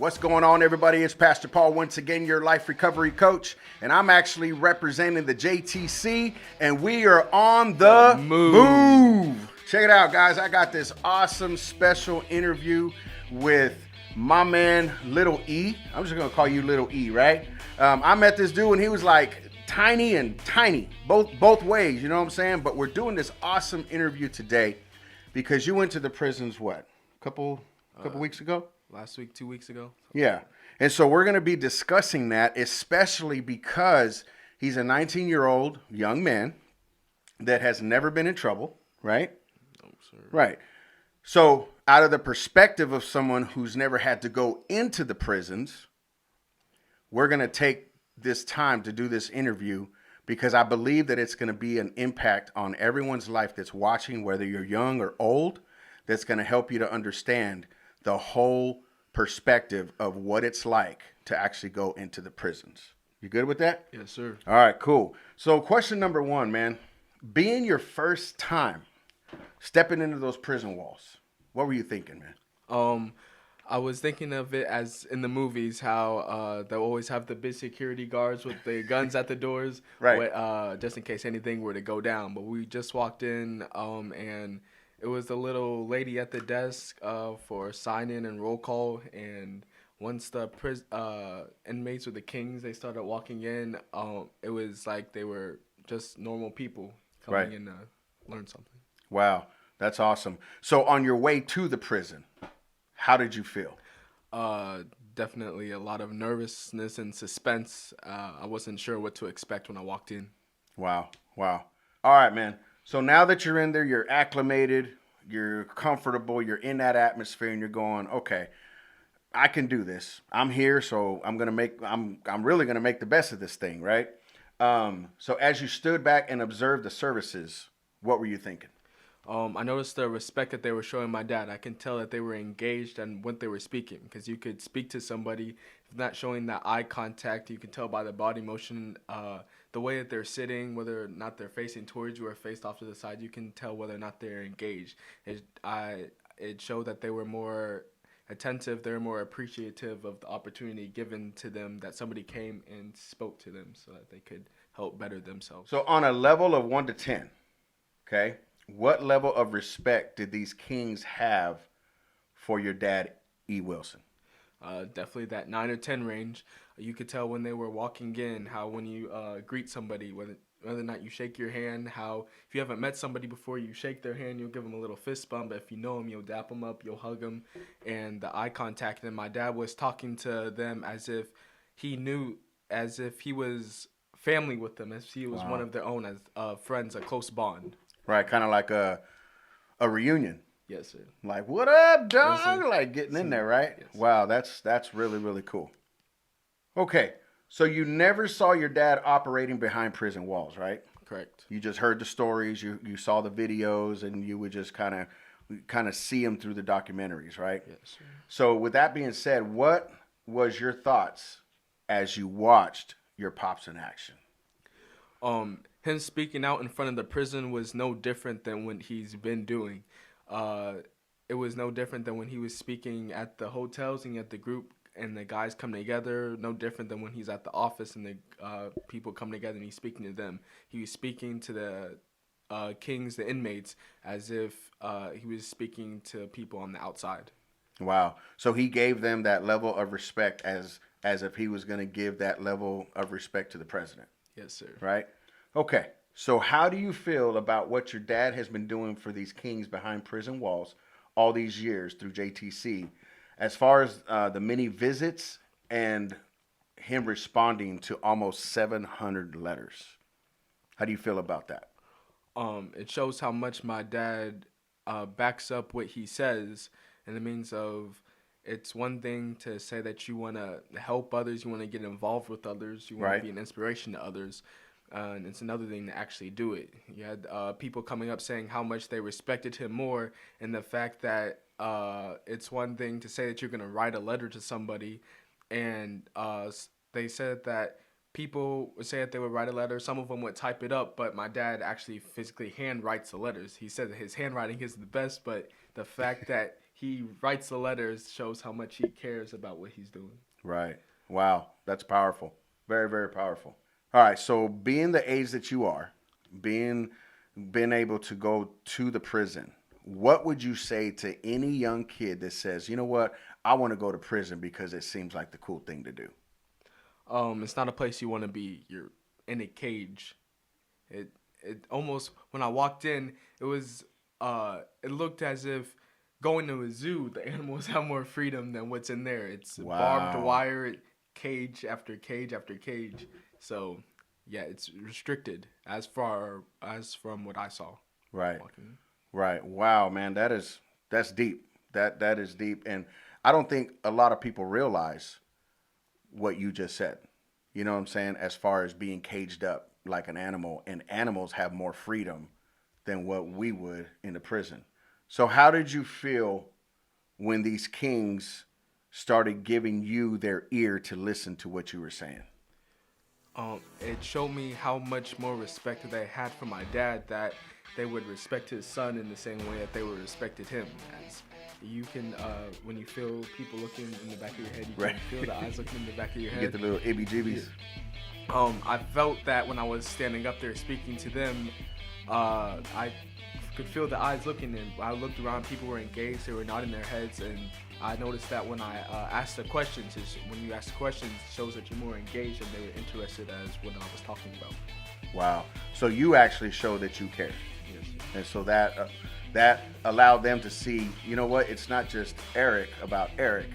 What's going on, everybody? It's Pastor Paul, once again, your life recovery coach, and I'm actually representing the JTC, and we are on the move. Check it out, guys. I got this awesome special interview with my man, Lil E. I'm just going to call you Lil E, right? I met this dude, and he was like tiny and tiny, both ways, you know what I'm saying? But we're doing this awesome interview today because you went to the prisons, what, a couple weeks ago? Last week, 2 weeks ago. Yeah. And so we're going to be discussing that, especially because he's a 19-year-old young man that has never been in trouble, right? No, sir. Right. So out of the perspective of someone who's never had to go into the prisons, we're going to take this time to do this interview because I believe that it's going to be an impact on everyone's life that's watching, whether you're young or old, that's going to help you to understand the whole perspective of what it's like to actually go into the prisons. You good with that? Yes, sir. All right, cool. So question number one, man, being your first time stepping into those prison walls, what were you thinking, man? I was thinking of it as in the movies, how they'll always have the big security guards with the guns at the doors, right? Just in case anything were to go down. But we just walked in, and it was the little lady at the desk for sign-in and roll call. And once the inmates with the kings, they started walking in, it was like they were just normal people coming in to learn something. Wow, that's awesome. So on your way to the prison, how did you feel? Definitely a lot of nervousness and suspense. I wasn't sure what to expect when I walked in. Wow. All right, man. So now that you're in there, you're acclimated, you're comfortable, you're in that atmosphere, and you're going, okay, I can do this. I'm here, so I'm really gonna make the best of this thing, right? So as you stood back and observed the services, what were you thinking? I noticed the respect that they were showing my dad. I can tell that they were engaged and what they were speaking, because you could speak to somebody, if not showing that eye contact, you can tell by the body motion, the way that they're sitting, whether or not they're facing towards you or faced off to the side, you can tell whether or not they're engaged. It showed that they were more attentive, they're more appreciative of the opportunity given to them, that somebody came and spoke to them so that they could help better themselves. So on a level of 1 to 10, okay, what level of respect did these kings have for your dad, E. Wilson? Definitely that 9 or 10 range. You could tell when they were walking in, how when you greet somebody, whether or not you shake your hand, how if you haven't met somebody before, you shake their hand, you'll give them a little fist bump. But if you know them, you'll dap them up, you'll hug them. And the eye contact, and my dad was talking to them as if he knew, as if he was family with them, as if he was one of their own, as friends, a close bond. Right, kind of like a reunion. Yes, sir. Like, what up, dog? Yes, like getting in there, right? Yes. Wow, that's really, really cool. Okay, so you never saw your dad operating behind prison walls, right? Correct. You just heard the stories, you saw the videos, and you would just kind of see him through the documentaries, right? Yes, sir. So with that being said, what was your thoughts as you watched your pops in action? Him speaking out in front of the prison was no different than what he's been doing. It was no different than when he was speaking at the hotels and at the group and the guys come together. No different than when he's at the office and the people come together and he's speaking to them. He was speaking to the kings, the inmates, as if he was speaking to people on the outside. Wow. So he gave them that level of respect as if he was going to give that level of respect to the president. Yes, sir. Right? Okay, so how do you feel about what your dad has been doing for these kings behind prison walls all these years through JTC, as far as the many visits and him responding to almost 700 letters? How do you feel about that? It shows how much my dad backs up what he says, in the means of, it's one thing to say that you want to help others, you want to get involved with others, you want to be an inspiration to others. And it's another thing to actually do it. You had people coming up saying how much they respected him more, and the fact that it's one thing to say that you're going to write a letter to somebody, and they said that people would say that they would write a letter. Some of them would type it up, but my dad actually physically hand writes the letters. He said that his handwriting is the best, but the fact that he writes the letters shows how much he cares about what he's doing. Right. Wow. That's powerful. Very, very powerful. All right. So being the age that you are, being able to go to the prison, what would you say to any young kid that says, you know what, I want to go to prison because it seems like the cool thing to do? It's not a place you want to be. You're in a cage. It almost, when I walked in, it looked as if going to a zoo, the animals have more freedom than what's in there. It's barbed wire, cage after cage after cage. So yeah, it's restricted as far as from what I saw. Right. Walking. Right. Wow, man, that's deep. That is deep. And I don't think a lot of people realize what you just said. You know what I'm saying? As far as being caged up like an animal, and animals have more freedom than what we would in the prison. So how did you feel when these kings started giving you their ear to listen to what you were saying? It showed me how much more respect they had for my dad, that they would respect his son in the same way that they would respected him. As you can, when you feel people looking in the back of your head, you can feel the eyes looking in the back of your head. You get the little ibby-jibbies. I felt that when I was standing up there speaking to them, I could feel the eyes looking, and I looked around, people were engaged, they were nodding their heads, and I noticed that when I asked the questions, when you ask the questions, it shows that you're more engaged and they were interested as what I was talking about. Wow. So you actually show that you care. Yes. And so that allowed them to see, you know what, it's not just Eric about Eric.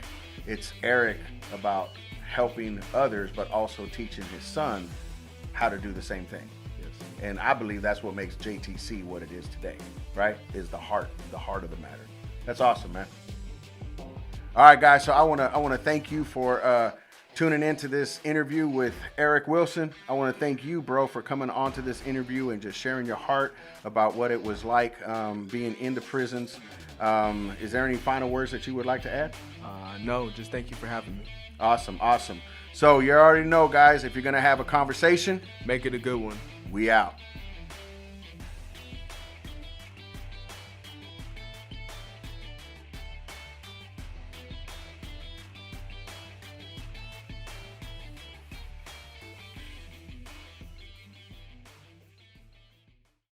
It's Eric about helping others, but also teaching his son how to do the same thing. Yes. And I believe that's what makes JTC what it is today, right? Is the heart of the matter. That's awesome, man. All right, guys. So I want to thank you for tuning into this interview with Eric Wilson. I want to thank you, bro, for coming on to this interview and just sharing your heart about what it was like being in the prisons. Is there any final words that you would like to add? No, just thank you for having me. Awesome. So you already know, guys, if you're going to have a conversation, make it a good one. We out.